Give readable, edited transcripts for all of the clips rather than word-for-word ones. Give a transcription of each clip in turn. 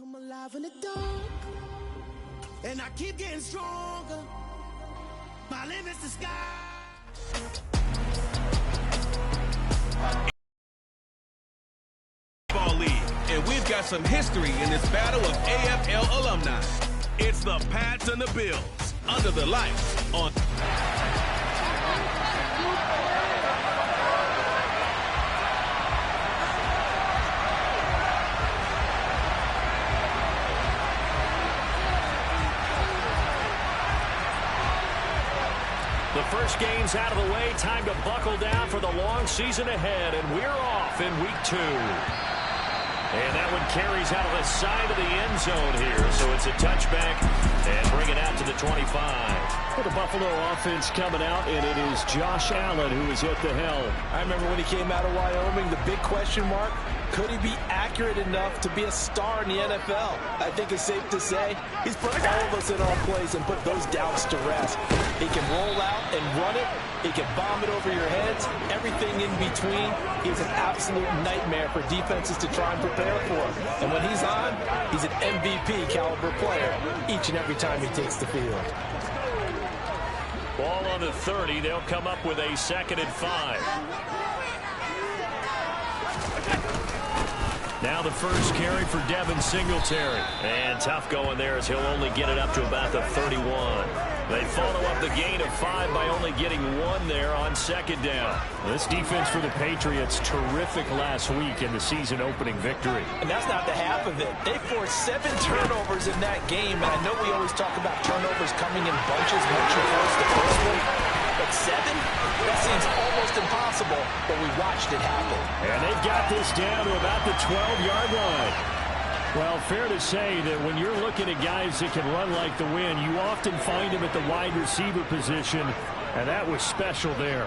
Come alive in the dark, and I keep getting stronger. My limit's the sky. League, and we've got some history in this battle of AFL alumni. It's the Pats and the Bills under the lights on. The first game's out of the way. Time to buckle down for the long season ahead, and we're off in week 2. And that one carries out of the side of the end zone here. So it's a touchback and bring it out to the 25. For the Buffalo offense coming out, and it is Josh Allen who is at the helm. I remember when he came out of Wyoming, the big question mark, could he be accurate enough to be a star in the NFL? I think it's safe to say he's put all of us in our place and put those doubts to rest. He can roll out and run it. He can bomb it over your heads. Everything in between. He's an absolute nightmare for defenses to try and prepare for. And when he's on, he's an MVP caliber player each and every time he takes the field. Ball on the 30. They'll come up with a 2nd and 5. Now the first carry for Devin Singletary. And tough going there as he'll only get it up to about the 31. They follow up the gain of 5 by only getting 1 there on 2nd down. This defense for the Patriots, terrific last week in the season opening victory. And that's not the half of it. They forced 7 turnovers in that game. And I know we always talk about turnovers coming in bunches once you force the first one. But 7? That seems almost impossible, but we watched it happen. And they've got this down to about the 12-yard line. Well, fair to say that when you're looking at guys that can run like the wind, you often find them at the wide receiver position, and that was special there.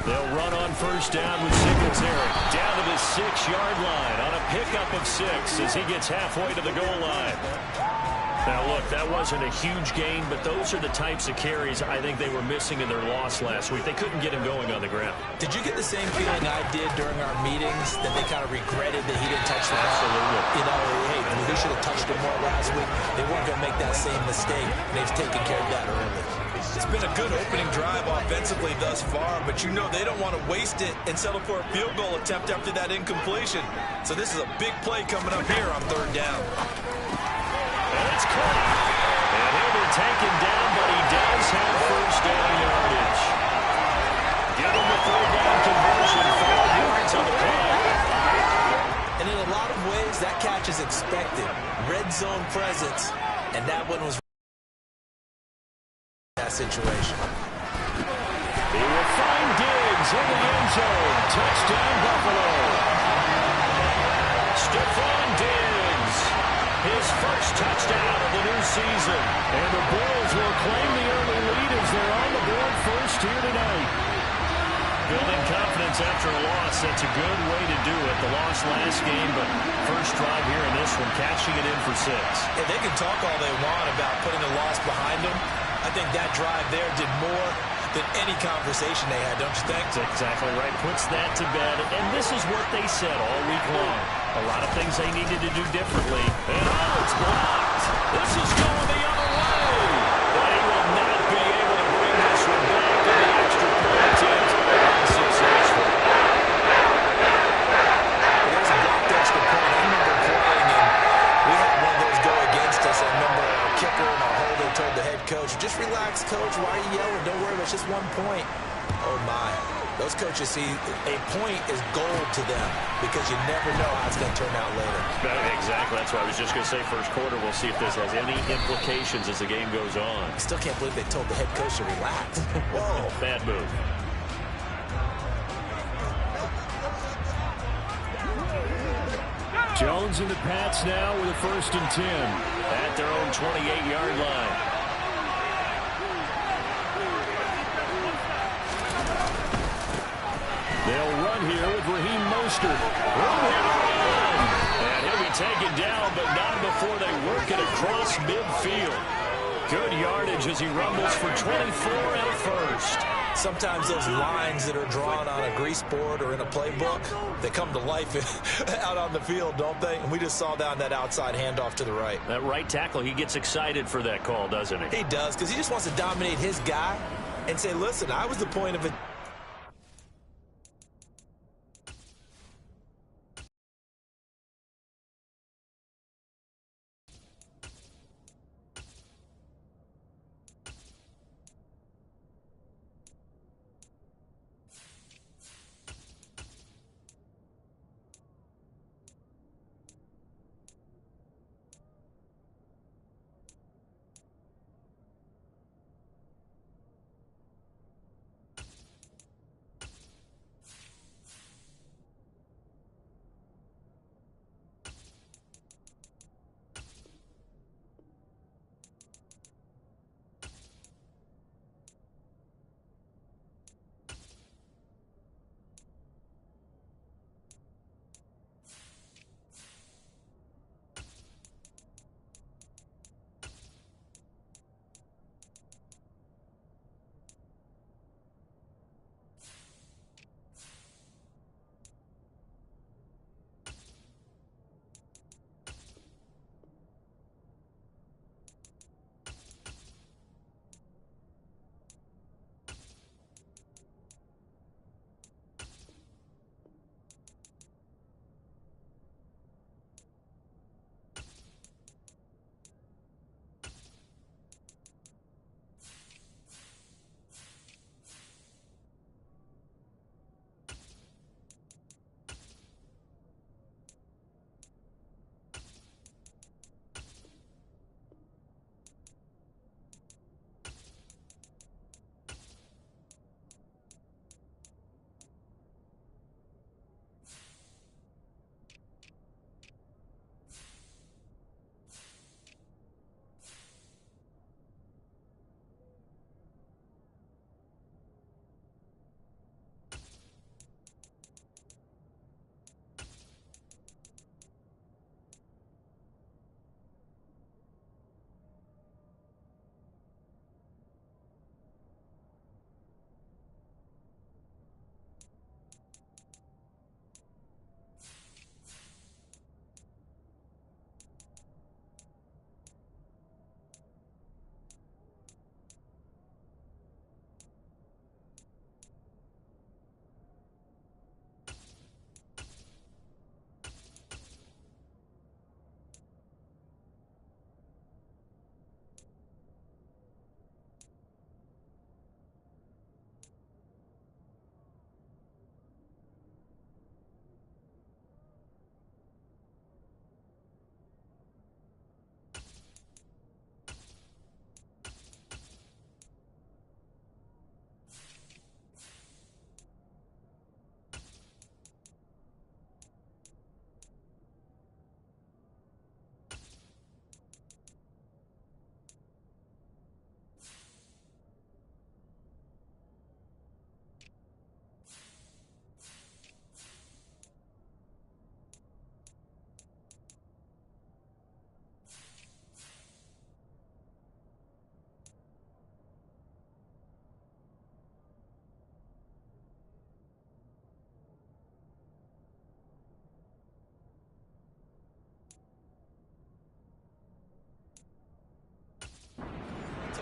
They'll run on first down with Singletary. Down to the 6-yard line on a pickup of 6 as he gets halfway to the goal line. Now, look, that wasn't a huge gain, but those are the types of carries I think they were missing in their loss last week. They couldn't get him going on the ground. Did you get the same feeling I did during our meetings, that they kind of regretted that he didn't touch the ball? Absolutely. You know, hey, they should have touched it more last week. They weren't going to make that same mistake, and they've taken care of that early. It's been a good opening drive offensively thus far, but you know they don't want to waste it and settle for a field goal attempt after that incompletion. So this is a big play coming up here on 3rd down. And it's caught. And he'll be taken down, but he does have first down yardage. Give him the 3rd down conversion. 5 yards on the play. And in a lot of ways, that catch is expected. Red zone presence, and that one was that situation. He will find Diggs in the end zone. Touchdown, Buffalo. Stephon Diggs. His first touchdown of the new season. And the Bills will claim the early lead as they're on the board first here tonight. Building confidence after a loss, that's a good way to do it. The loss last game, but first drive here in this one, cashing it in for 6. And they can talk all they want about putting a loss behind them. I think that drive there did more than any conversation they had, don't you think? That's exactly right. Puts that to bed. And this is what they said all week long. A lot of things they needed to do differently. And oh, it's blocked. This is going the other way. But he will not be able to bring this one back to the extra point attempt. Unsuccessful. There's a blocked extra point. I remember playing, and we had one of those go against us. I remember our kicker and our holder told the head coach, just relax, coach. Why are you yelling? Don't worry, it's just 1 point. Oh, my. Those coaches see a point is gold to them because you never know how it's going to turn out later. Exactly. That's what I was just going to say. First quarter, we'll see if this has any implications as the game goes on. I still can't believe they told the head coach to relax. Whoa. Bad move. Jones and the Pats now with a 1st and 10. At their own 28-yard line. They'll run here with Raheem Mostert. And he'll be taken down, but not before they work it across midfield. Good yardage as he rumbles for 24 and a first. Sometimes those lines that are drawn on a grease board or in a playbook, they come to life out on the field, don't they? And we just saw down that outside handoff to the right. That right tackle, he gets excited for that call, doesn't he? He does, because he just wants to dominate his guy and say, listen, I was the point of it.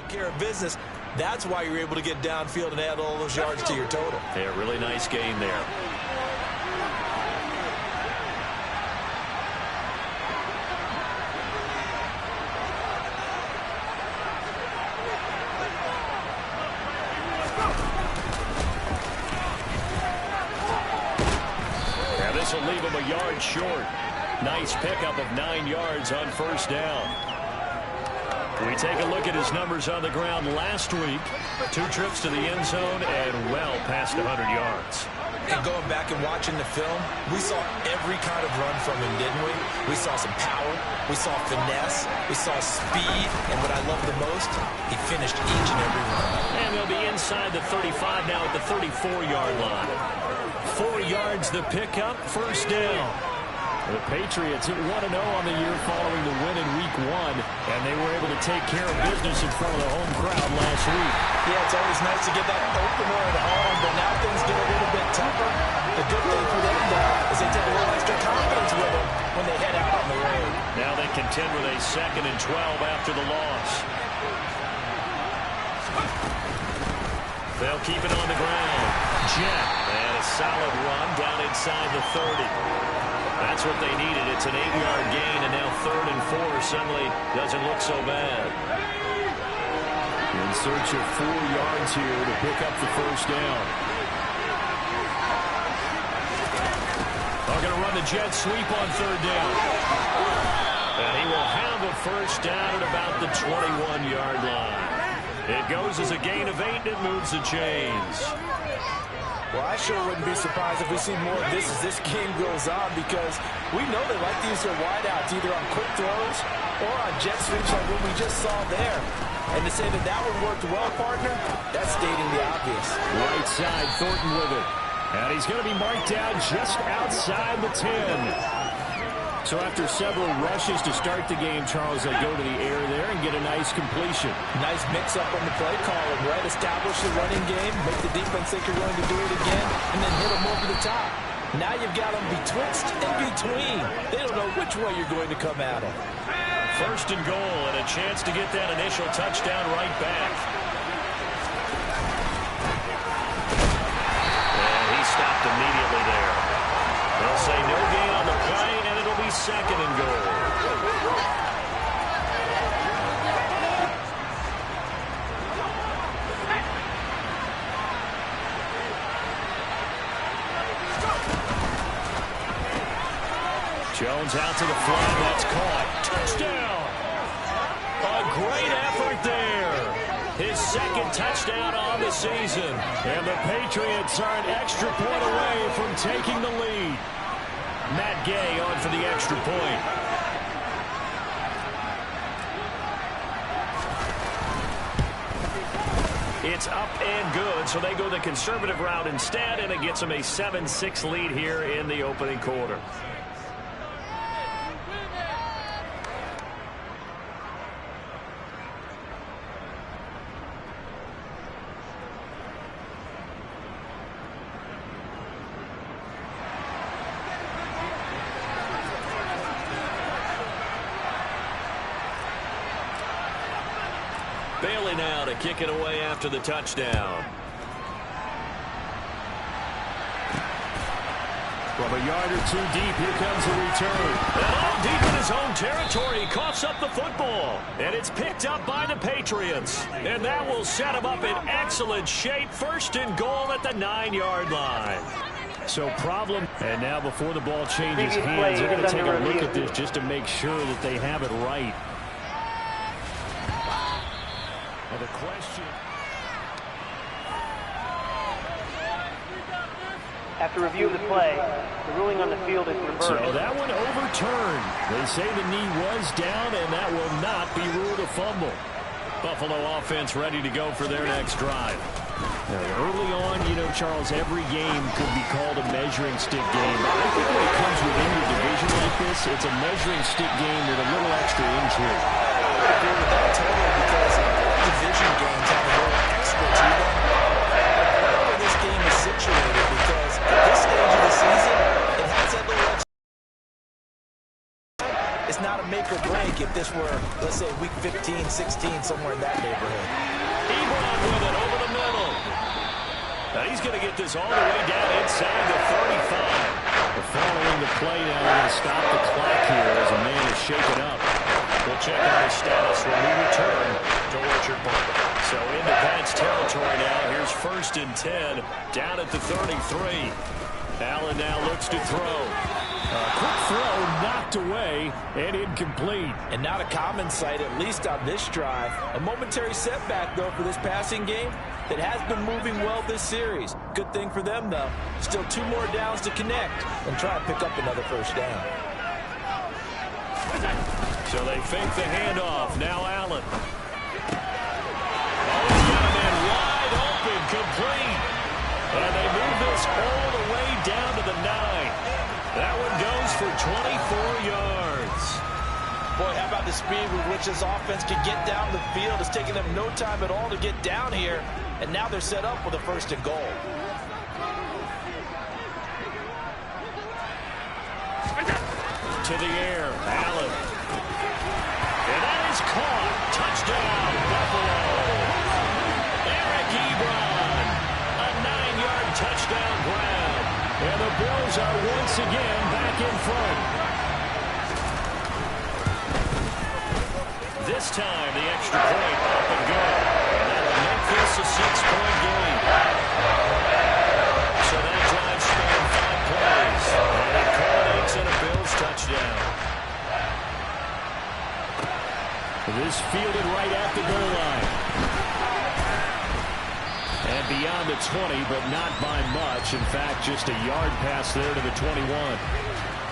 Care of business. That's why you're able to get downfield and add all those yards to your total. Yeah, really nice gain there. Yeah, this will leave him a yard short. Nice pickup of 9 yards on first down. We take a look at his numbers on the ground last week. 2 trips to the end zone and well past 100 yards. And going back and watching the film, we saw every kind of run from him, didn't we? We saw some power, we saw finesse, we saw speed, and what I love the most, he finished each and every run. And they'll be inside the 35 now at the 34-yard line. 4 yards the pickup, first down. The Patriots at 1-0 on the year following the win in Week 1, and they were able to take care of business in front of the home crowd last week. Yeah, it's always nice to get that opener at home, but now things get a little bit tougher. The good thing for them, though, is they take a little extra confidence with them when they head out on the road. Now they contend with a 2nd and 12 after the loss. They'll keep it on the ground. Jet, and a solid run down inside the 30. That's what they needed. It's an 8-yard gain, and now 3rd and 4 suddenly doesn't look so bad. In search of 4 yards here to pick up the first down. They're going to run the jet sweep on 3rd down. And he will have the first down at about the 21-yard line. It goes as a gain of 8, and it moves the chains. Well, I sure wouldn't be surprised if we see more of this as this game goes on, because we know they like to use their wideouts either on quick throws or on jet sweeps like what we just saw there. And to say that that one worked well, partner, that's stating the obvious. Right side, Thornton with it. And he's going to be marked down just outside the 10. So after several rushes to start the game, Charles, they go to the air there and get a nice completion. Nice mix-up on the play calling, right? Establish the running game, make the defense think you're going to do it again, and then hit them over the top. Now you've got them betwixt and between. They don't know which way you're going to come at them. 1st and goal, and a chance to get that initial touchdown right back. And he stopped immediately there. They'll say no gain on the play, and it'll be 2nd and goal. Jones out to the flat. That's caught. Touchdown! A great effort there. His 2nd touchdown on the season. And the Patriots are an extra point away from taking the lead. Matt Gay on for the extra point. It's up and good, so they go the conservative route instead, and it gets them a 7-6 lead here in the opening quarter. Bailey now to kick it away after the touchdown. From a yard or 2 deep, here comes the return. And all deep in his own territory, he coughs up the football. And it's picked up by the Patriots. And that will set him up in excellent shape. 1st and goal at the 9-yard line. So problem. And now before the ball changes hands, they're going to take a look at this just to make sure that they have it right. The question. After review of the play, the ruling on the field is reversed. So that one overturned. They say the knee was down, and that will not be ruled a fumble. Buffalo offense ready to go for their next drive. Now, early on, you know, Charles, every game could be called a measuring stick game. But I think when it comes within your division like this, it's a measuring stick game with a little extra intrigue. I agree with that totally, because division games have a little extra to them. However, this game is situated, because at this stage of the season, it has that little extra. It's not a make or break if this were, let's say, week 15, 16, somewhere in that neighborhood. Ebron with it over the middle. Now he's going to get this all the way down inside the 35. Following the play now, they're going to stop the clock here as a man is shaken up. We'll check on his status when we return to Orchard Park. So into Pats territory now. Here's 1st and 10 down at the 33. Allen now looks to throw. A quick throw knocked away and incomplete. And not a common sight, at least on this drive. A momentary setback, though, for this passing game that has been moving well this series. Good thing for them, though. Still 2 more downs to connect and try and pick up another first down. So they fake the handoff. Now Allen. Oh, he's got a man wide open, complete. And they move this all the way down to the 9. That one goes for 24 yards. Boy, how about the speed with which this offense can get down the field? It's taking them no time at all to get down here, and now they're set up with a 1st and goal. To the air, Allen. And that is caught. Touchdown, Buffalo. Eric Ebron. A 9-yard touchdown grab. And the Bills are once again back in front. This time, the extra point up and good. And that'll make this a 6-point game. So that drive spanned 5 plays. And it culminates in a Bills touchdown. This fielded right at the goal line. And beyond the 20, but not by much. In fact, just a yard pass there to the 21.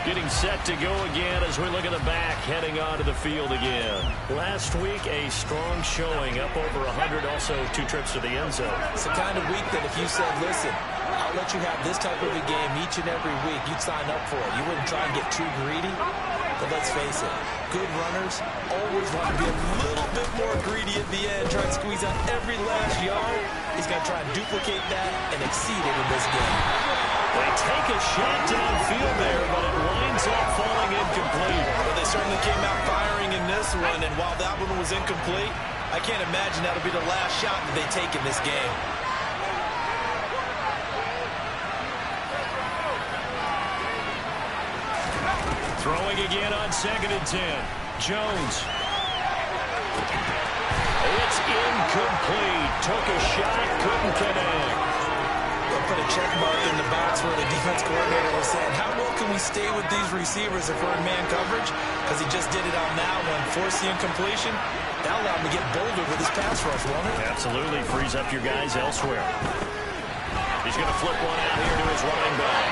Getting set to go again as we look at the back, heading onto the field again. Last week, a strong showing, up over 100, also 2 trips to the end zone. It's the kind of week that if you said, listen, I'll let you have this type of a game each and every week, you'd sign up for it. You wouldn't try and get too greedy. But let's face it, good runners always want to be a little bit more greedy at the end, try and squeeze out every last yard. He's going to try and duplicate that and exceed it in this game. They take a shot downfield there, but it winds up falling incomplete. Well, they certainly came out firing in this one, and while that one was incomplete, I can't imagine that'll be the last shot that they take in this game. Throwing again on 2nd and 10. Jones. It's incomplete. Took a shot, couldn't connect. They'll put a check mark in the box where the defense coordinator was saying, how well can we stay with these receivers if we're in man coverage? Because he just did it on that one, forced the incompletion. That allowed him to get bolder with his pass rush, won't it? Absolutely. Frees up your guys elsewhere. He's going to flip one out here to his running back.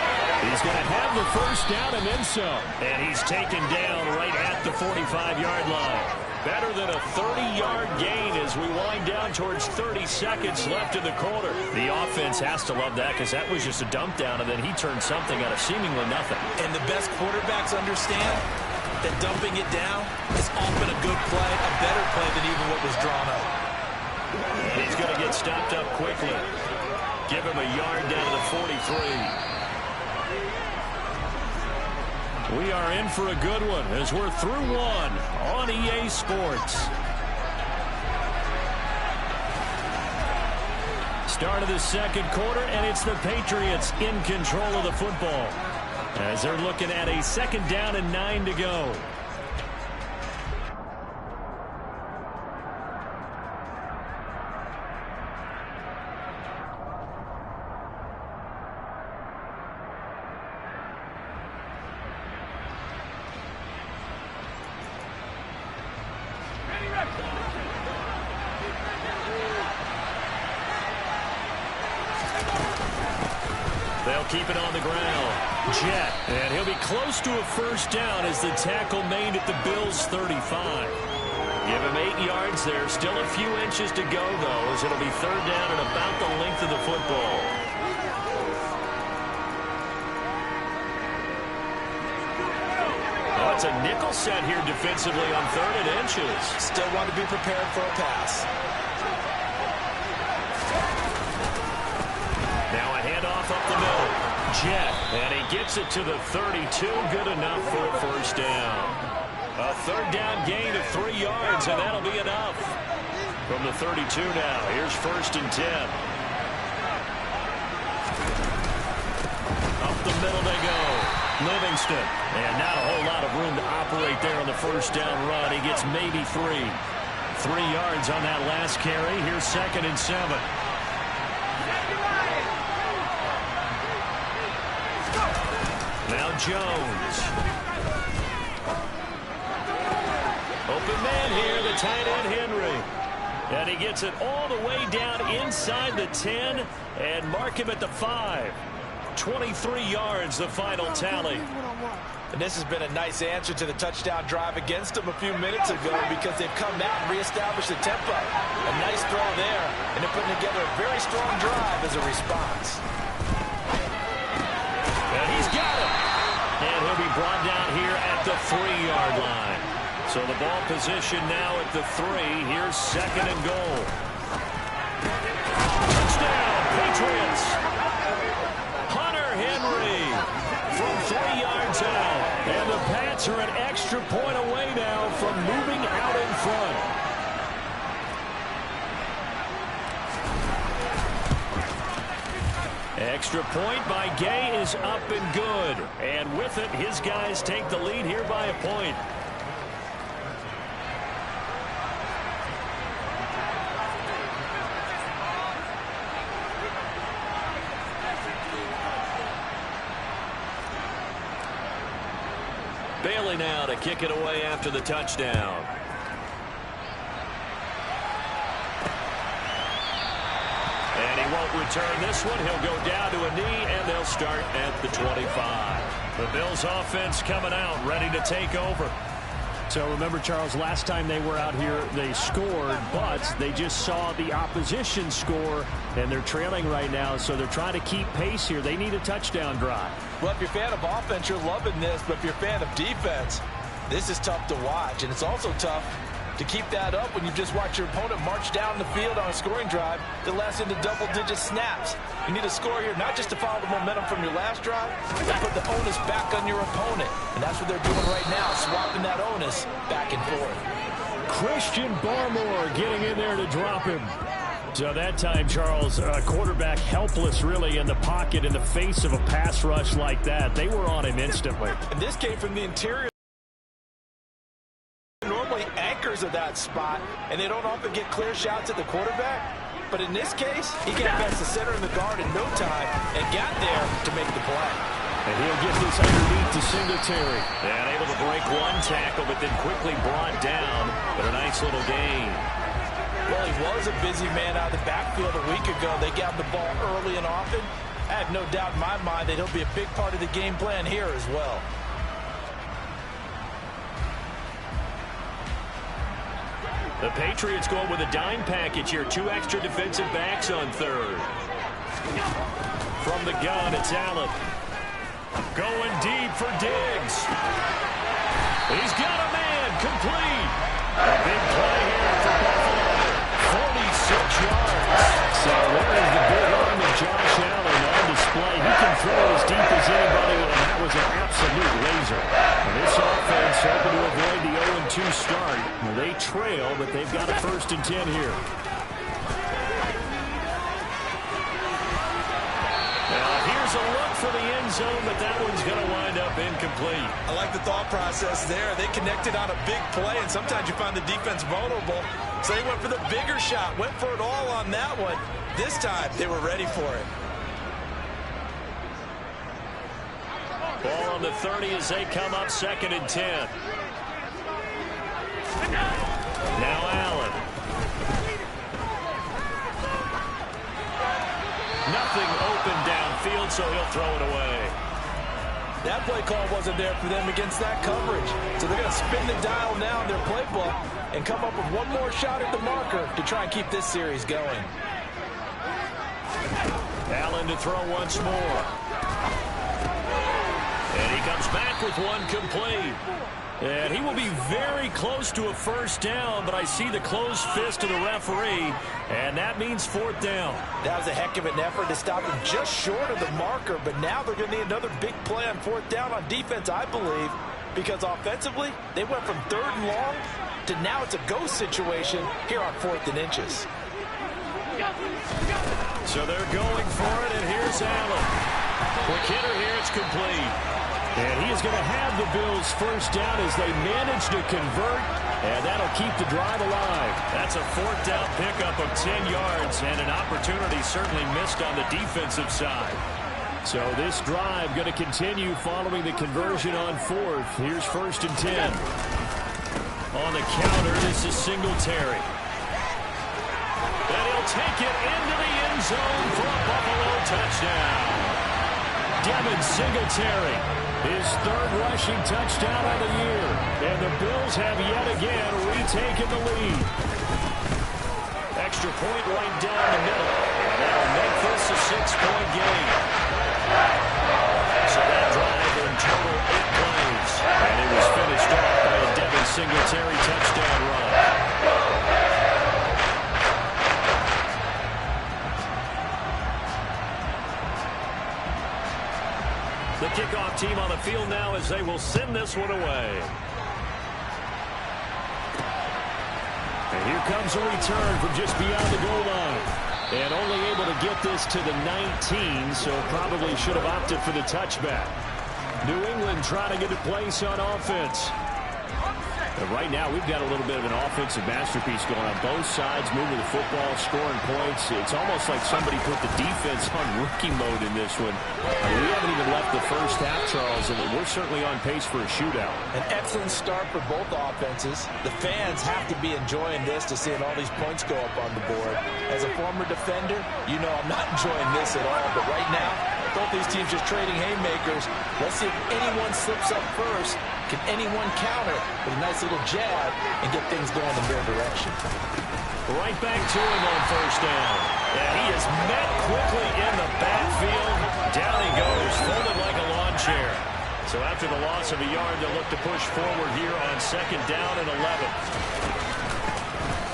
He's going to have the 1st down and then some. And he's taken down right at the 45-yard line. Better than a 30-yard gain as we wind down towards 30 seconds left in the quarter. The offense has to love that because that was just a dump down, and then he turned something out of seemingly nothing. And the best quarterbacks understand that dumping it down is often a good play, a better play than even what was drawn up. And he's going to get stopped up quickly. Give him a yard down to the 43. We are in for a good one as we're through one on EA Sports. Start of the 2nd quarter, and it's the Patriots in control of the football as they're looking at a 2nd down and 9 to go. They'll keep it on the ground. Jet, and he'll be close to a 1st down as the tackle made at the Bills' 35. Give him 8 yards there. Still a few inches to go, though, as it'll be 3rd down and about the length of the football. Oh, it's a nickel set here defensively on 3rd and inches. Still want to be prepared for a pass. Now a handoff up the middle. Jet, and he gets it to the 32. Good enough for a 1st down. A 3rd down gain of 3 yards, and that'll be enough. From the 32 now, here's 1st and 10. Up the middle they go. Livingston, and not a whole lot of room to operate there on the 1st down run. He gets maybe 3. 3 yards on that last carry. Here's 2nd and 7. Now Jones. Open man here, the tight end Henry. And he gets it all the way down inside the 10 and mark him at the 5. 23 yards, the final tally. And this has been a nice answer to the touchdown drive against them a few minutes ago because they've come out and reestablished the tempo. A nice throw there, and they're putting together a very strong drive as a response. And he's got him. And he'll be brought down here at the 3-yard line. So the ball position now at the 3. Here's 2nd and goal. Touchdown, Patriots. Hunter Henry from 3 yards out. And the Pats are an extra point away now from moving out in front. Extra point by Gay is up and good. And with it, his guys take the lead here by a point. Bailey now to kick it away after the touchdown. And he won't return this one. He'll go down to a knee, and they'll start at the 25. The Bills offense coming out, ready to take over. So remember, Charles, last time they were out here, they scored, but they just saw the opposition score, and they're trailing right now, so they're trying to keep pace here. They need a touchdown drive. Well, if you're a fan of offense, you're loving this, but if you're a fan of defense, this is tough to watch, and it's also tough to keep that up when you just watch your opponent march down the field on a scoring drive that lasts into double-digit snaps. You need a score here, not just to follow the momentum from your last drive, but put the onus back on your opponent. And that's what they're doing right now, swapping that onus back and forth. Christian Barmore getting in there to drop him. So that time, Charles, quarterback helpless really in the pocket in the face of a pass rush like that. They were on him instantly. And this came from the interior. Normally anchors of that spot, and they don't often get clear shots at the quarterback. But in this case, he got past the center and the guard in no time and got there to make the play. And he'll get this underneath to Singletary. And able to break one tackle, but then quickly brought down. But a nice little gain. Well, he was a busy man out of the backfield a week ago. They got the ball early and often. I have no doubt in my mind that he'll be a big part of the game plan here as well. The Patriots going with a dime package here. 2 extra defensive backs on 3rd. From the gun, it's Allen. Going deep for Diggs. He's got a man, complete. A big play here for Buffalo. 46 yards. So there is the big arm of Josh Allen on display. He can throw as deep as anybody, and that was an absolute laser. And this offense hoping to avoid the 0-2 start. Well, they trail, but they've got a 1st and 10 here. Here's a look for the end zone, but that one's going to wind up incomplete. I like the thought process there. They connected on a big play, and sometimes you find the defense vulnerable. So they went for the bigger shot, went for it all on that one. This time, they were ready for it. Ball on the 30 as they come up 2nd and 10. Now Allen. Nothing open downfield, so he'll throw it away. That play call wasn't there for them against that coverage. So they're going to spin the dial now in their playbook and come up with one more shot at the marker to try and keep this series going. Allen to throw once more. And he comes back with one complete. And he will be very close to a 1st down, but I see the closed fist of the referee, and that means 4th down. That was a heck of an effort to stop him just short of the marker, but now they're going to need another big play on 4th down on defense, I believe, because offensively, they went from 3rd and long to now it's a go situation here on 4th and inches. So they're going for it, and here's Allen. Quick hitter here, it's complete. And he is going to have the Bills 1st down as they manage to convert, and that'll keep the drive alive. That's a 4th down pickup of 10 yards, and an opportunity certainly missed on the defensive side. So this drive going to continue following the conversion on 4th. Here's 1st and 10. On the counter, this is Singletary. And he'll take it into the end zone for a Buffalo touchdown. Devin Singletary, his 3rd rushing touchdown of the year. And the Bills have yet again retaken the lead. Extra point right down the middle. And that'll make this a 6-point game. So that drive in total 8 plays. team on the field now as they will send this one away. And here comes a return from just beyond the goal line. And only able to get this to the 19, so probably should have opted for the touchback. New England trying to get a place on offense. But right now, we've got a little bit of an offensive masterpiece going on both sides, moving the football, scoring points. It's almost like somebody put the defense on rookie mode in this one. We haven't even left the first half, Charles, and we're certainly on pace for a shootout. An excellent start for both offenses. The fans have to be enjoying this to seeing all these points go up on the board. As a former defender, you know I'm not enjoying this at all. But right now, both these teams just trading haymakers. Let's see if anyone slips up first. Can anyone counter with a nice little jab and get things going in their direction? Right back to him on first down. And he is met quickly in the backfield. Down he goes, folded like a lawn chair. So after the loss of a yard, they'll look to push forward here on second down and 11.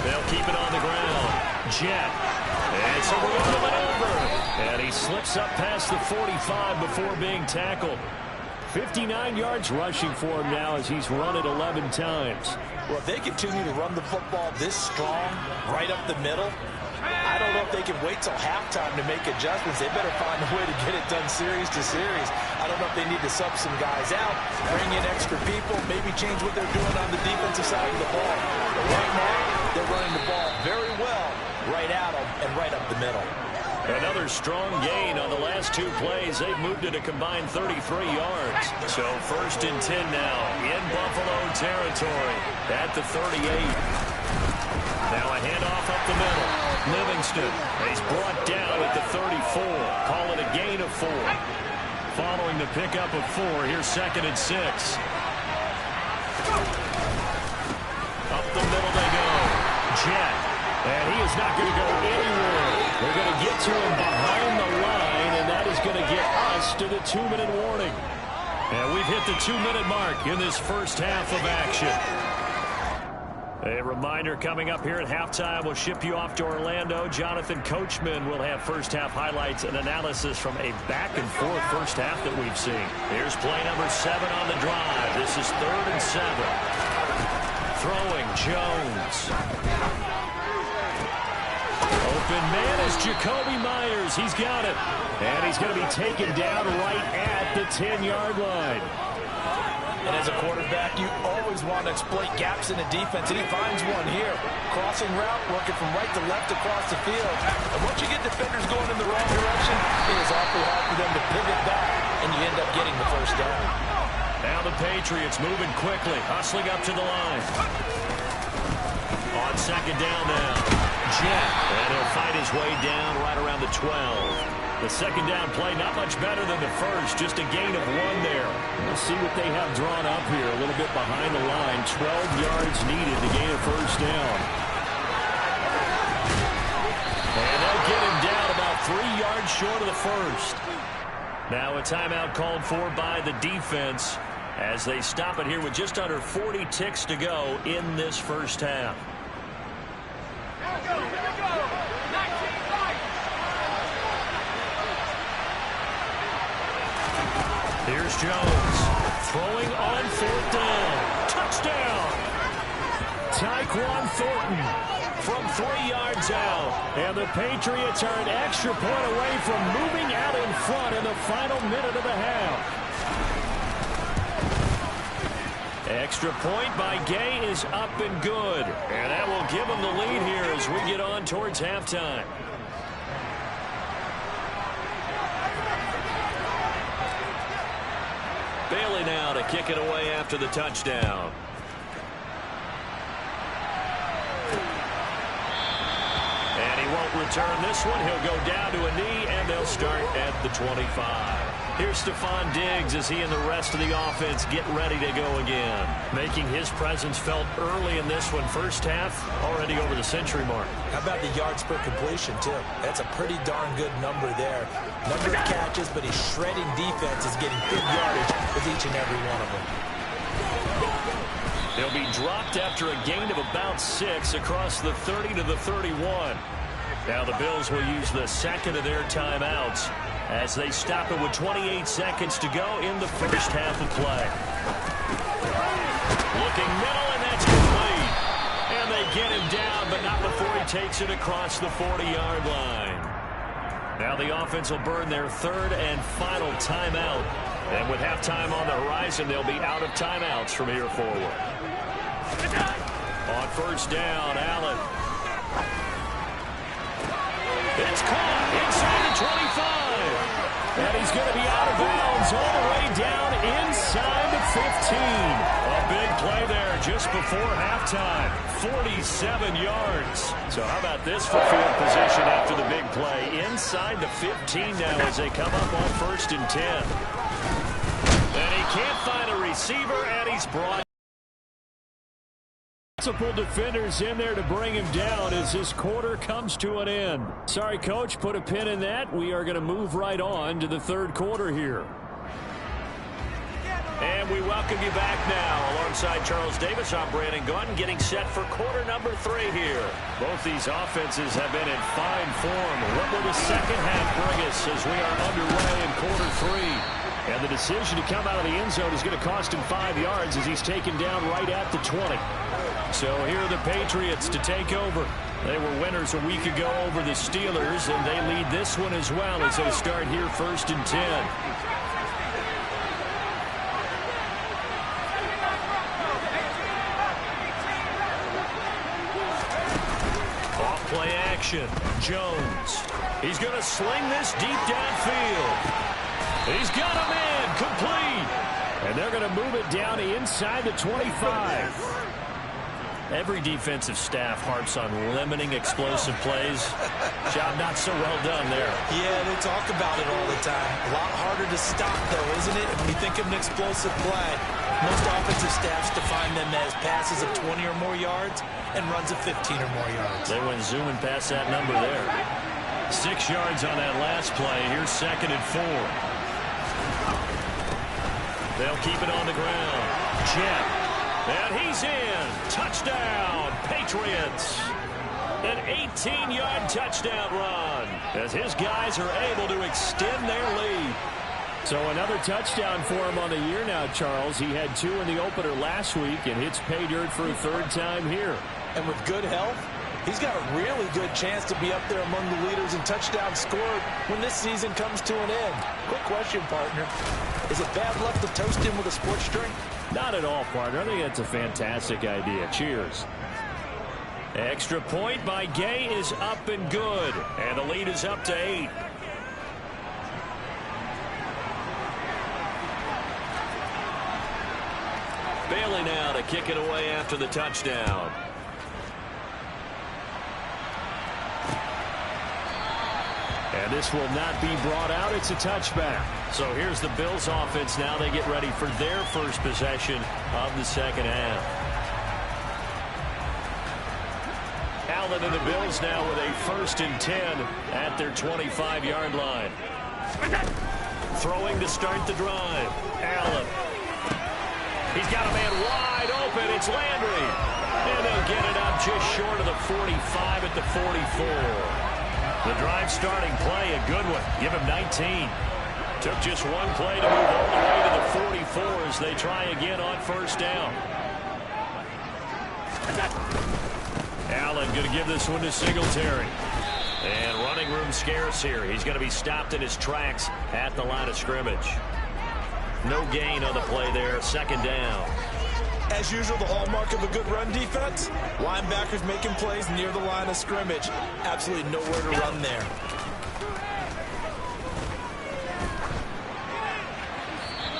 They'll keep it on the ground. Jet. And so we're going to maneuver. And he slips up past the 45 before being tackled. 59 yards rushing for him now as he's run it 11 times. Well, if they continue to run the football this strong, right up the middle, I don't know if they can wait till halftime to make adjustments. They better find a way to get it done series to series. I don't know if they need to sub some guys out, bring in extra people, maybe change what they're doing on the defensive side of the ball. But right now, they're running the ball very well right at them and right up the middle. Another strong gain on the last two plays. They've moved it a combined 33 yards. So first and 10 now in Buffalo territory at the 38. Now a handoff up the middle. Livingston. He's brought down at the 34. Call it a gain of 4. Following the pickup of 4, here's second and 6. Up the middle they go. Jet. And he is not going to go anywhere. They're going to get to him behind the line, and that is going to get us to the 2-minute warning. And we've hit the 2-minute mark in this first half of action. A reminder coming up here at halftime, we'll ship you off to Orlando. Jonathan Coachman will have first half highlights and analysis from a back-and-forth first half that we've seen. Here's play number 7 on the drive. This is 3rd and 7. Throwing Jones. Open man is Jacoby Myers. He's got it. And he's going to be taken down right at the 10-yard line. And as a quarterback, you always want to exploit gaps in the defense, and he finds one here. Crossing route, working from right to left across the field. And once you get defenders going in the wrong direction, it is awfully hard for them to pivot back, and you end up getting the first down. Now the Patriots moving quickly, hustling up to the line. On second down now. Jet, and he'll fight his way down right around the 12. The second down play, not much better than the first, just a gain of 1 there. We'll see what they have drawn up here, a little bit behind the line. 12 yards needed to gain a first down. And they'll get him down about 3 yards short of the first. Now a timeout called for by the defense as they stop it here with just under 40 ticks to go in this first half. Here's Jones throwing on 4th down. Touchdown! Tyquan Thornton from 3 yards out. And the Patriots are an extra point away from moving out in front in the final minute of the half. Extra point by Gay is up and good. And that will give them the lead here as we get on towards halftime. Bailey now to kick it away after the touchdown. And he won't return this one. He'll go down to a knee, and they'll start at the 25. Here's Stephon Diggs as he and the rest of the offense get ready to go again. Making his presence felt early in this one. First half, already over the century mark. How about the yards per completion, too? That's a pretty darn good number there. Number of catches, but his shredding defense is getting good yardage with each and every one of them. They'll be dropped after a gain of about 6 across the 30 to the 31. Now the Bills will use the second of their timeouts as they stop it with 28 seconds to go in the first half of play. Looking middle, and that's complete. And they get him down, but not before he takes it across the 40-yard line. Now the offense will burn their third and final timeout. And with halftime on the horizon, they'll be out of timeouts from here forward. On first down, Allen. It's caught inside the 25. And he's going to be out of bounds all the way down inside the 15. A big play there just before halftime. 47 yards. So how about this for field position after the big play? Inside the 15 now as they come up on first and 10. And he can't find a receiver, and he's brought. Multiple defenders in there to bring him down as this quarter comes to an end. Sorry, Coach, put a pin in that. We are going to move right on to the third quarter here. And we welcome you back now. Alongside Charles Davis, I'm Brandon Gaudin, getting set for quarter number 3 here. Both these offenses have been in fine form. What will the second half bring us as we are underway in quarter 3? And the decision to come out of the end zone is going to cost him 5 yards as he's taken down right at the 20. So here are the Patriots to take over. They were winners a week ago over the Steelers, and they lead this one as well as they start here first and 10. Off-play action. Jones. He's going to sling this deep downfield. He's got him in. Complete. And they're going to move it down inside the 25. Every defensive staff harps on limiting explosive plays. Job not so well done there. Yeah, they talk about it all the time. A lot harder to stop, though, isn't it? When you think of an explosive play, most offensive staffs define them as passes of 20 or more yards and runs of 15 or more yards. They went zooming past that number there. 6 yards on that last play. Here's second and 4. They'll keep it on the ground. Jet. And he's in. Touchdown, Patriots. An 18-yard touchdown run as his guys are able to extend their lead. So another touchdown for him on the year now, Charles. He had 2 in the opener last week and hits pay dirt for a third time here. And with good health, he's got a really good chance to be up there among the leaders in touchdowns scored when this season comes to an end. Quick question, partner. Is it bad luck to toast him with a sports drink? Not at all, partner. I think that's a fantastic idea. Cheers. Extra point by Gay is up and good. And the lead is up to 8. Bailey now to kick it away after the touchdown. And this will not be brought out. It's a touchback. So here's the Bills offense now. They get ready for their first possession of the second half. Allen and the Bills now with a first and 10 at their 25-yard line. Throwing to start the drive. Allen. He's got a man wide open. It's Landry. And they'll get it up just short of the 45 at the 44. The drive starting play, a good one. Give him 19. Took just one play to move all the way to the 44 as they try again on first down. Allen going to give this one to Singletary. And running room scarce here. He's going to be stopped in his tracks at the line of scrimmage. No gain on the play there. Second down. As usual, the hallmark of a good run defense, linebackers making plays near the line of scrimmage. Absolutely nowhere to run there.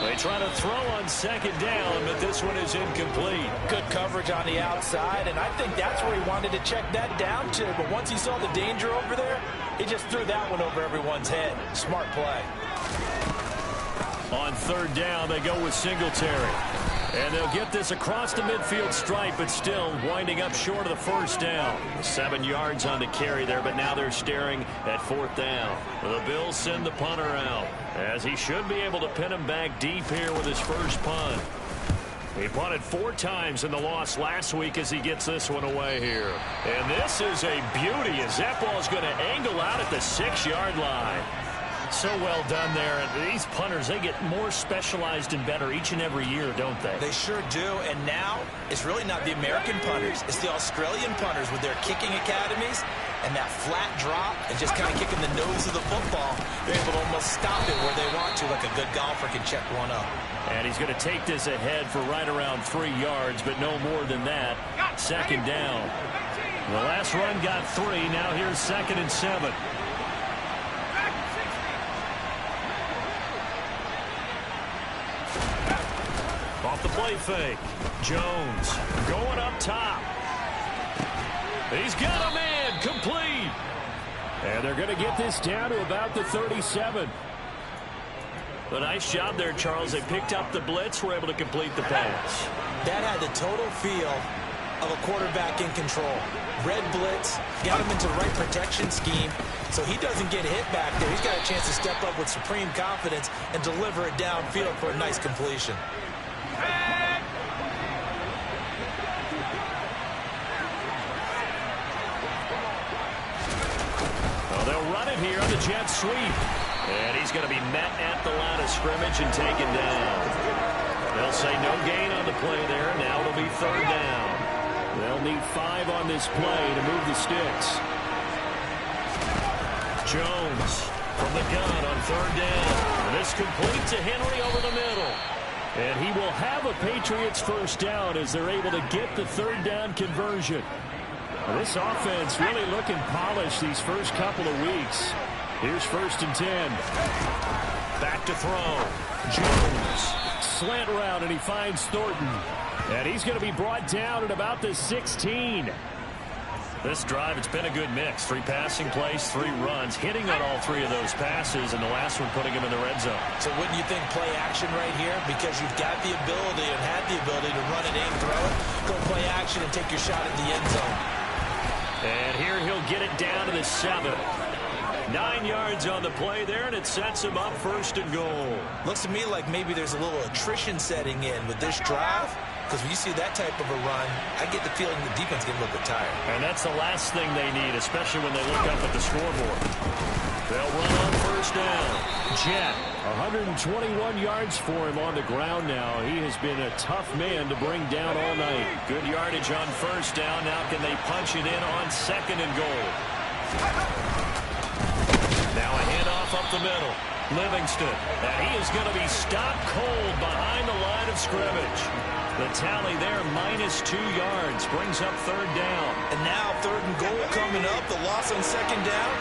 They try to throw on second down, but this one is incomplete. Good coverage on the outside, and I think that's where he wanted to check that down to. But once he saw the danger over there, he just threw that one over everyone's head. Smart play. On third down, they go with Singletary. And they'll get this across the midfield stripe, but still winding up short of the first down. 7 yards on the carry there, but now they're staring at fourth down. The Bills send the punter out, as he should be able to pin him back deep here with his first punt. He punted 4 times in the loss last week as he gets this one away here. And this is a beauty as that ball is going to angle out at the 6-yard line. So well done there. And these punters, they get more specialized and better each and every year, don't they? They sure do. And now it's really not the American punters. It's the Australian punters with their kicking academies and that flat drop and just kind of kicking the nose of the football. They're able to almost stop it where they want to, like a good golfer can check one up. And he's going to take this ahead for right around 3 yards, but no more than that. Second down. The last run got 3. Now here's 2nd and 7. Off the play fake. Jones going up top. He's got a man complete. And they're going to get this down to about the 37. A nice job there, Charles. They picked up the blitz, were able to complete the pass. That had the total feel of a quarterback in control. Red blitz, got him into the right protection scheme, so he doesn't get hit back there. He's got a chance to step up with supreme confidence and deliver it downfield for a nice completion. Well, they'll run it here on the jet sweep. And he's going to be met at the line of scrimmage and taken down. They'll say no gain on the play there. Now it'll be 3rd down. They'll need 5 on this play to move the sticks. Jones from the gun on 3rd down. And this complete to Henry over the middle. And he will have a Patriots 1st down as they're able to get the 3rd down conversion. Well, this offense really looking polished these first couple of weeks. Here's 1st and 10. Back to throw. Jones. Slant route, and he finds Thornton. And he's going to be brought down at about the 16. This drive, it's been a good mix. 3 passing plays, 3 runs, hitting on all 3 of those passes, and the last one putting him in the red zone. So wouldn't you think play action right here? Because you've got the ability and had the ability to run it in, throw it, go play action and take your shot at the end zone. And here he'll get it down to the 7. 9 yards on the play there, and it sets him up 1st and goal. Looks to me like maybe there's a little attrition setting in with this drive, because when you see that type of a run, I get the feeling the defense get a little bit tired. And that's the last thing they need, especially when they look up at the scoreboard. They'll run on 1st down. Jet, 121 yards for him on the ground now. He has been a tough man to bring down all night. Good yardage on 1st down. Now can they punch it in on 2nd and goal? Now a handoff up the middle. Livingston. And he is going to be stopped cold behind the line of scrimmage. The tally there, -2 yards, brings up 3rd down. And now 3rd and goal coming up. The loss on 2nd down.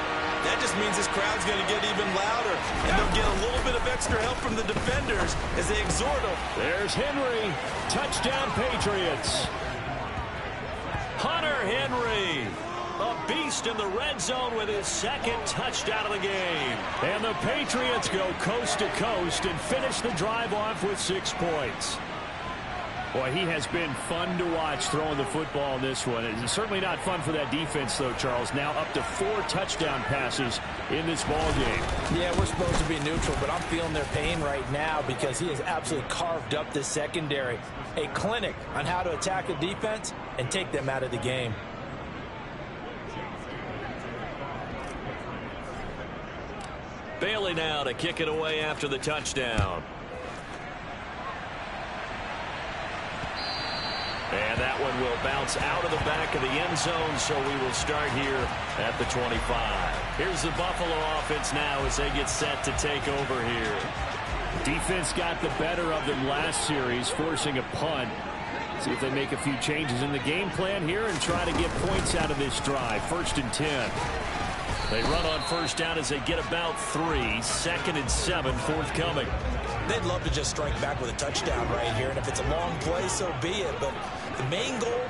That just means this crowd's going to get even louder. And they'll get a little bit of extra help from the defenders as they exhort them. There's Henry. Touchdown, Patriots. Hunter Henry. A beast in the red zone with his 2nd touchdown of the game. And the Patriots go coast to coast and finish the drive off with 6 points. Boy, he has been fun to watch throwing the football in this one. It's certainly not fun for that defense, though, Charles. Now up to 4 touchdown passes in this ball game. Yeah, we're supposed to be neutral, but I'm feeling their pain right now because he has absolutely carved up this secondary. A clinic on how to attack a defense and take them out of the game. Bailey now to kick it away after the touchdown. And that one will bounce out of the back of the end zone, so we will start here at the 25. Here's the Buffalo offense now as they get set to take over here. Defense got the better of them last series, forcing a punt. See if they make a few changes in the game plan here and try to get points out of this drive. 1st and 10. They run on 1st down as they get about 3. 2nd and 7 forthcoming. They'd love to just strike back with a touchdown right here, and if it's a long play, so be it. But the main goal,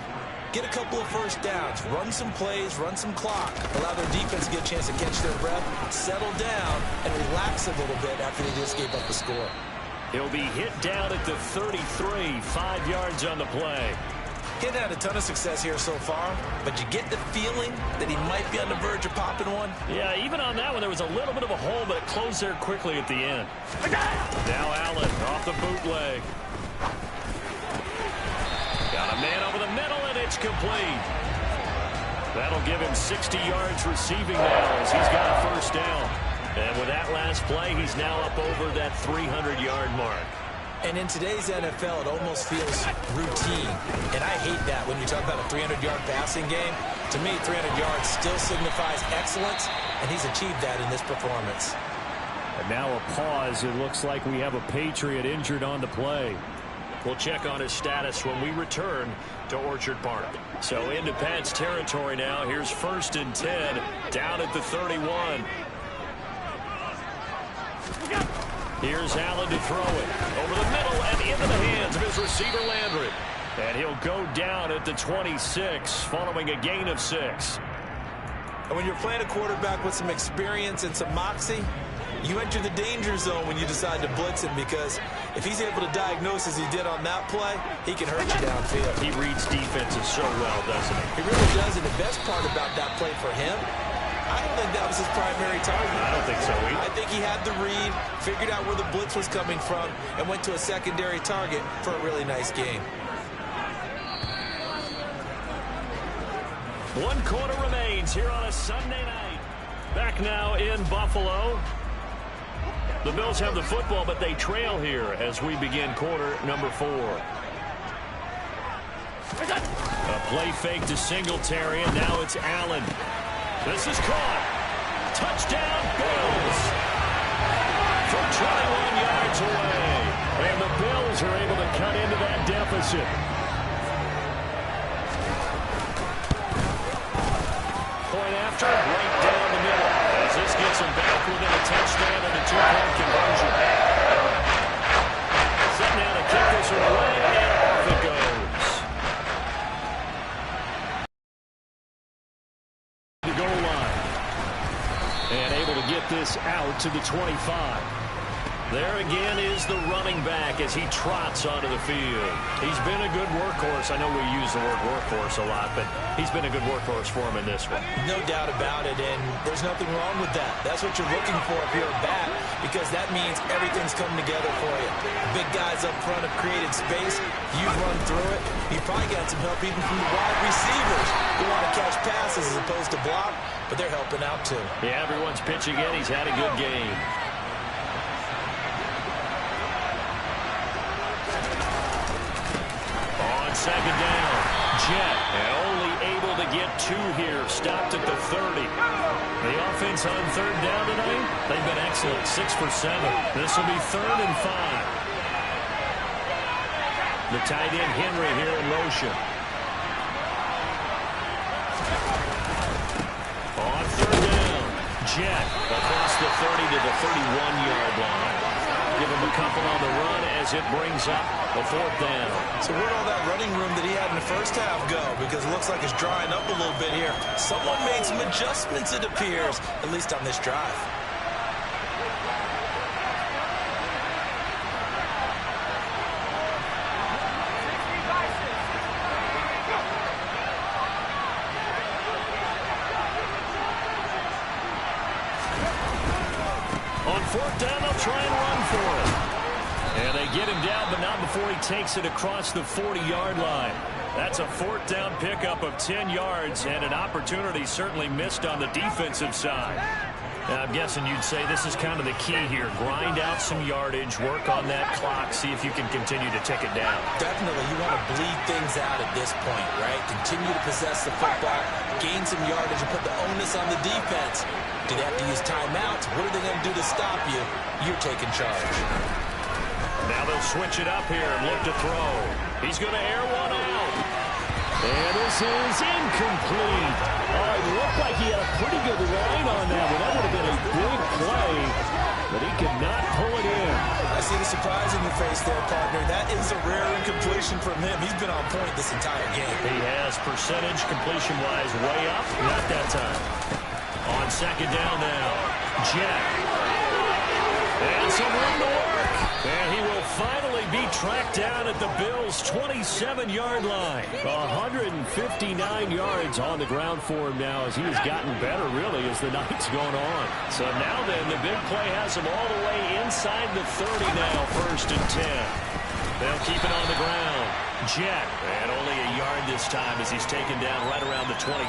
get a couple of 1st downs, run some plays, run some clock, allow their defense to get a chance to catch their breath, settle down, and relax a little bit after they just gave up the score. He'll be hit down at the 33, 5 yards on the play. He hasn't had a ton of success here so far, but you get the feeling that he might be on the verge of popping one. Yeah, even on that one, there was a little bit of a hole, but it closed there quickly at the end. Now Allen off the bootleg. Got a man over the middle, and it's complete. That'll give him 60 yards receiving now as he's got a 1st down. And with that last play, he's now up over that 300-yard mark. And in today's NFL, it almost feels routine. And I hate that when you talk about a 300-yard passing game. To me, 300 yards still signifies excellence, and he's achieved that in this performance. And now a pause. It looks like we have a Patriot injured on the play. We'll check on his status when we return to Orchard Park. So into Pats territory now. Here's 1st and 10 down at the 31. Here's Allen to throw it over the middle and into the hands of his receiver Landry. And he'll go down at the 26 following a gain of 6. And when you're playing a quarterback with some experience and some moxie, you enter the danger zone when you decide to blitz him, because if he's able to diagnose as he did on that play, he can hurt you downfield. He reads defenses so well, doesn't he? He really does, and the best part about that play for him, I don't think that was his primary target. I don't think so either. I think he had the read, figured out where the blitz was coming from, and went to a secondary target for a really nice game. 1 quarter remains here on a Sunday night. Back now in Buffalo. The Bills have the football, but they trail here as we begin quarter number 4. A play fake to Singletary, and now it's Allen. This is caught. Touchdown, Bills. From 21 yards away. And the Bills are able to cut into that deficit. Point after, right down the middle. As this gets them back within a touchdown and a 2-point conversion. Set now to kick this one away, and off it goes. The goal line. And able to get this out to the 25. There again is the running back as he trots onto the field. He's been a good workhorse. I know we use the word workhorse a lot, but he's been a good workhorse for him in this one. No doubt about it, and there's nothing wrong with that. That's what you're looking for if you're a back, because that means everything's coming together for you. Big guys up front have created space. You've run through it. You've probably got some help even from the wide receivers who want to catch passes as opposed to block, but they're helping out too. Yeah, everyone's pitching in. He's had a good game. Second down, Jet, and only able to get 2 here, stopped at the 30. The offense on 3rd down tonight, they've been excellent, 6 for 7. This will be 3rd and 5. The tight end Henry here in motion. On 3rd down, Jet across the 30 to the 31-yard line. Give him a couple on the run as it brings up a 4th down. So where'd all that running room that he had in the first half go? Because it looks like it's drying up a little bit here. Someone made some adjustments, it appears, at least on this drive. On 4th down, they'll try and run for it. And they get him down, but not before he takes it across the 40-yard line. That's a 4th down pickup of 10 yards, and an opportunity certainly missed on the defensive side. Now, I'm guessing you'd say this is kind of the key here. Grind out some yardage, work on that clock, see if you can continue to tick it down. Definitely, you want to bleed things out at this point, right? Continue to possess the football, gain some yardage, and put the onus on the defense. Do they have to use timeouts? What are they going to do to stop you? You're taking charge. Now they'll switch it up here and look to throw. He's going to air one out. And this is incomplete. It looked like he had a pretty good line on that one. That would have been a big play, but he could not pull it in. I see the surprise in your face there, partner. That is a rare incompletion from him. He's been on point this entire game. He has percentage completion-wise way up. Not that time. On 2nd down now, Jet. And some room to work. And he will finally be tracked down at the Bills' 27-yard line. 159 yards on the ground for him now as he has gotten better, really, as the night's going on. So now then, the big play has him all the way inside the 30 now, 1st and 10. They'll keep it on the ground. Jet, and only a yard this time as he's taken down right around the 26.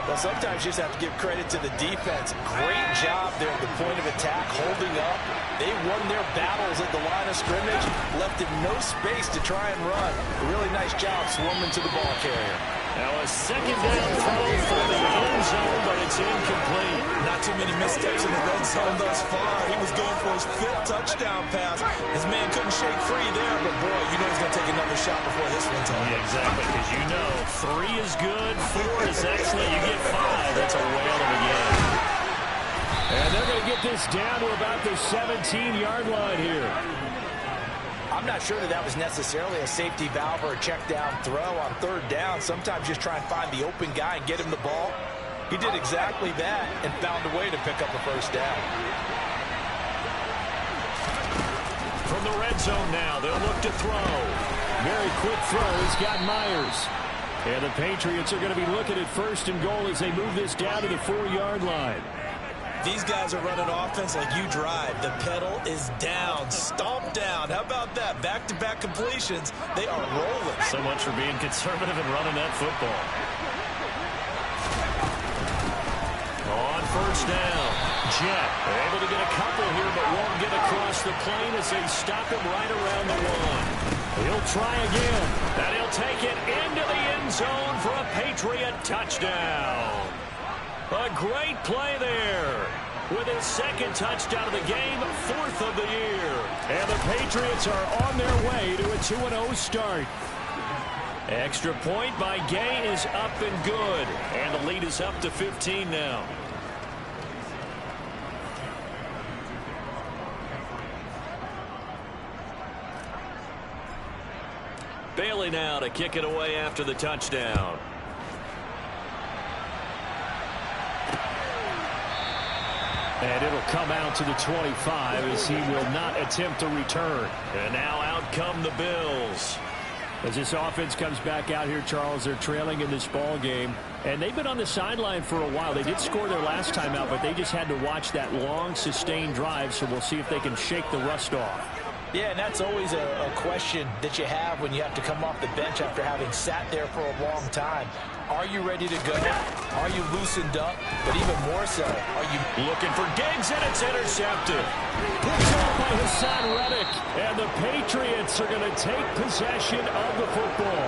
Well, sometimes you just have to give credit to the defense. Great job there at the point of attack, holding up. They won their battles at the line of scrimmage, left in no space to try and run. A really nice job swarming to the ball carrier. Now a second down throw for the end zone, but it's incomplete. Not too many missteps in the red zone thus far. He was going for his 5th touchdown pass. His man couldn't shake free there, but boy, you know he's going to take another shot before this one's over. Yeah, exactly, because you know 3 is good, 4 is excellent. You get 5, that's a whale of a game. And they're going to get this down to about the 17-yard line here. I'm not sure that was necessarily a safety valve or a check down throw on 3rd down. Sometimes just try and find the open guy and get him the ball. He did exactly that and found a way to pick up a 1st down. From the red zone now, they'll look to throw. Very quick throw. He's got Myers. And the Patriots are going to be looking at 1st and goal as they move this down to the 4-yard line. These guys are running offense like you drive. The pedal is down, stomped down. How about that? Back-to-back completions. They are rolling. So much for being conservative and running that football. On 1st down, Jet able to get a couple here, but won't get across the plane as they stop him right around the 1. He'll try again, and he'll take it into the end zone for a Patriot touchdown. A great play there. With his 2nd touchdown of the game, 4th of the year. And the Patriots are on their way to a 2-0 start. Extra point by Gay is up and good. And the lead is up to 15 now. Bailey now to kick it away after the touchdown. And it'll come out to the 25 as he will not attempt to return. And now out come the Bills. As this offense comes back out here, Charles, they're trailing in this ball game. And they've been on the sideline for a while. They did score their last time out, but they just had to watch that long, sustained drive. So we'll see if they can shake the rust off. Yeah, and that's always a question that you have when you have to come off the bench after having sat there for a long time. Are you ready to go? Are you loosened up? But even more so, are you looking for Diggs, and it's intercepted. Picked off by Hassan Reddick, and the Patriots are going to take possession of the football.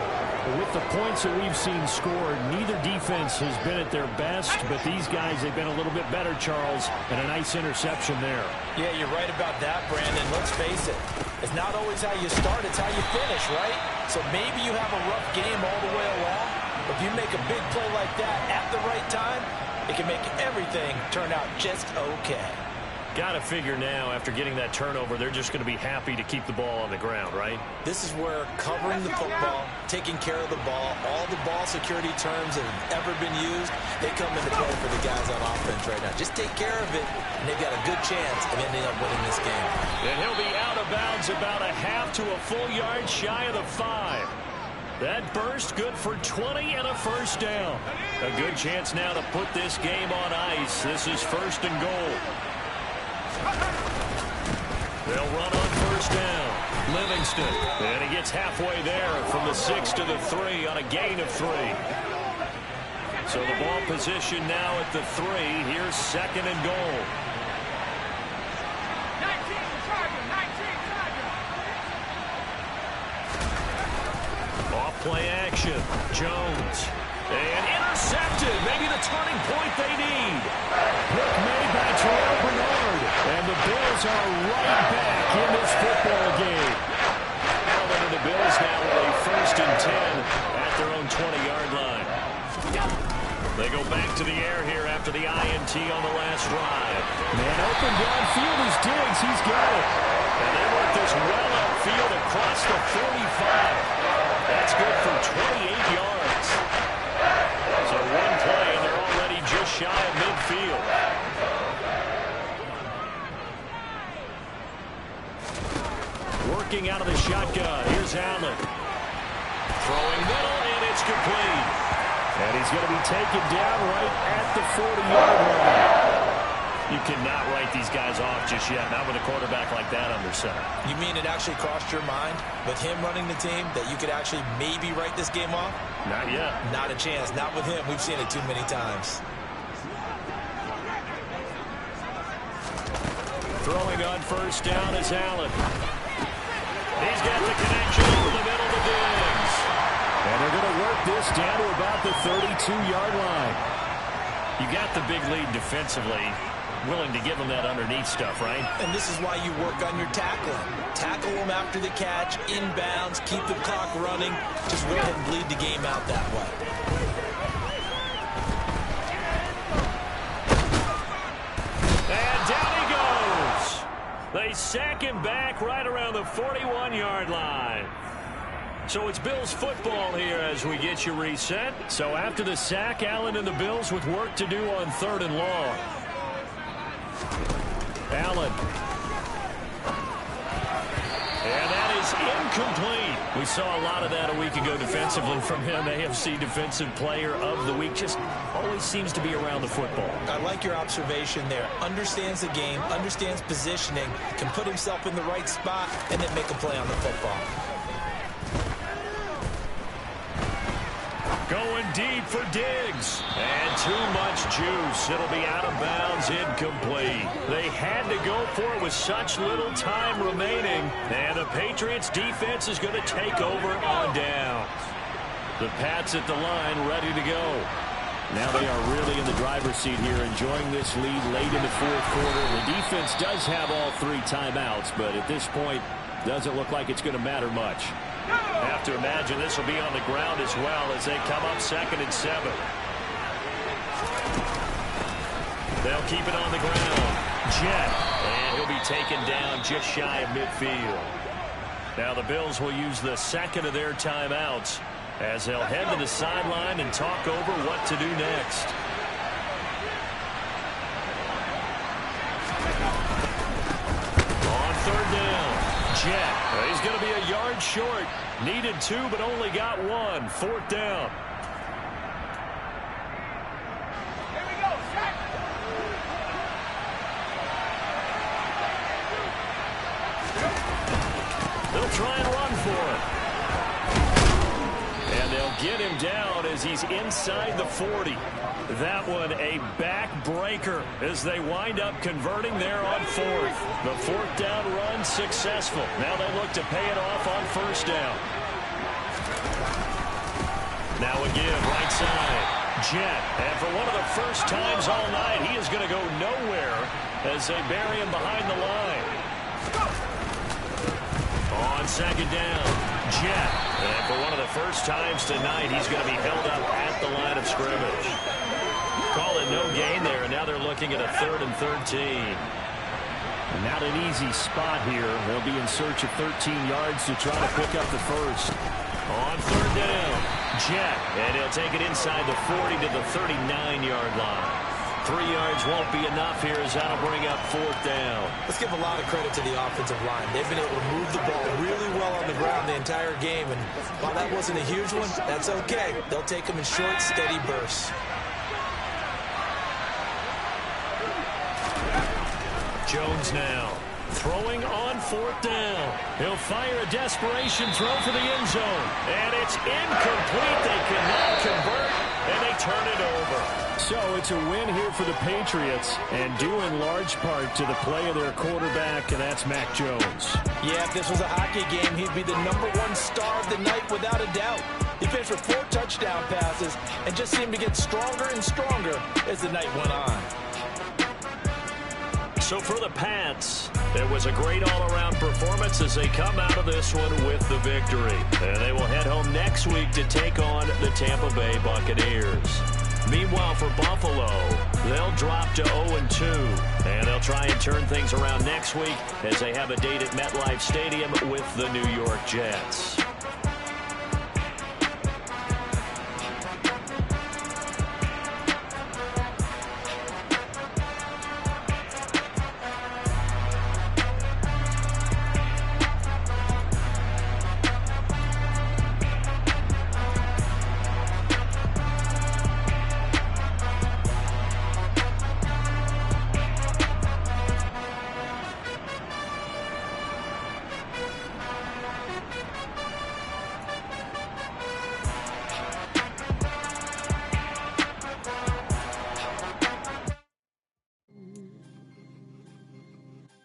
With the points that we've seen scored, neither defense has been at their best, but these guys have been a little bit better, Charles, and a nice interception there. Yeah, you're right about that, Brandon. Let's face it. It's not always how you start, it's how you finish, right? So maybe you have a rough game all the way along, but if you make a big play like that at the right time, it can make everything turn out just okay. Got to figure now, after getting that turnover, they're just going to be happy to keep the ball on the ground, right? This is where covering the football, taking care of the ball, all the ball security terms that have ever been used, they come into play for the guys on offense right now. Just take care of it, and they've got a good chance of ending up winning this game. And he'll be out of bounds about a half to a full yard shy of the 5. That burst good for 20 and a 1st down. A good chance now to put this game on ice. This is 1st and goal. They'll run on 1st down. Livingston. And he gets halfway there from the 6 to the 3 on a gain of 3. So the ball position now at the 3. Here's 2nd and goal. Off play action. Jones. And intercepted. Maybe the turning point they need. Pick made by Terrell Bernard. And the Bills are right back in this football game. Now the Bills now with a 1st and 10 at their own 20-yard line. They go back to the air here after the INT on the last drive. Man open downfield is Diggs. He's got it. And they work this well upfield across the 45. That's good for 28 yards. So one play, and they're already just shy of midfield. Working out of the shotgun. Here's Allen. Throwing middle, and it's complete. And he's going to be taken down right at the 40-yard line. You cannot write these guys off just yet, not with a quarterback like that under center. You mean it actually crossed your mind with him running the team that you could actually maybe write this game off? Not yet. Not a chance. Not with him. We've seen it too many times. Throwing on first down is Allen. He's got the connection over the middle to Diggs. And they're going to work this down to about the 32-yard line. You got the big lead defensively. Willing to give them that underneath stuff, right? And this is why you work on your tackling. Tackle them after the catch, inbounds, keep the clock running. Just go ahead and bleed the game out that way. And down he goes. They sack him back right around the 41-yard line. So it's Bills football here as we get you reset. So after the sack, Allen and the Bills with work to do on 3rd and long. Allen. And that is incomplete. We saw a lot of that a week ago defensively from him. AFC Defensive Player of the Week. Just always seems to be around the football. I like your observation there. Understands the game, understands positioning, can put himself in the right spot, and then make a play on the football. Going deep for Diggs. And too much juice. It'll be out of bounds, incomplete. They had to go for it with such little time remaining. And the Patriots defense is going to take over on down. The Pats at the line ready to go. Now they are really in the driver's seat here, enjoying this lead late in the 4th quarter. The defense does have all 3 timeouts, but at this point, doesn't look like it's going to matter much. I have to imagine this will be on the ground as well as they come up 2nd and 7. They'll keep it on the ground. Jet. And he'll be taken down just shy of midfield. Now the Bills will use the 2nd of their timeouts as they'll head to the sideline and talk over what to do next. On 3rd down. Jet. He's going to be a yard short. Needed 2, but only got 1. 4th down. Here we go, Shaq. They'll try and run for it. And they'll get him down as he's inside the 40. That one a backbreaker as they wind up converting there on 4th. The 4th down run successful. Now they look to pay it off on 1st down. Now again, right side. Jet. And for one of the first times all night, he is going to go nowhere as they bury him behind the line. On 2nd down, Jet. And for one of the first times tonight, he's going to be held up at the line of scrimmage. Call it no gain there, and now they're looking at a 3rd and 13. Not an easy spot here. They'll be in search of 13 yards to try to pick up the first. On 3rd down, Jet. And he'll take it inside the 40 to the 39-yard line. 3 yards won't be enough here as that'll bring up 4th down. Let's give a lot of credit to the offensive line. They've been able to move the ball really well on the ground the entire game. And while that wasn't a huge one, that's okay. They'll take them in short, steady bursts. Jones now throwing on 4th down. He'll fire a desperation throw for the end zone. And it's incomplete. They cannot convert, and they turn it over. So it's a win here for the Patriots, and due in large part to the play of their quarterback, and that's Mac Jones. Yeah, if this was a hockey game, he'd be the #1 star of the night without a doubt. He finished with 4 touchdown passes and just seemed to get stronger and stronger as the night went on. So for the Pats, it was a great all-around performance as they come out of this one with the victory. And they will head home next week to take on the Tampa Bay Buccaneers. Meanwhile, for Buffalo, they'll drop to 0-2. And they'll try and turn things around next week as they have a date at MetLife Stadium with the New York Jets.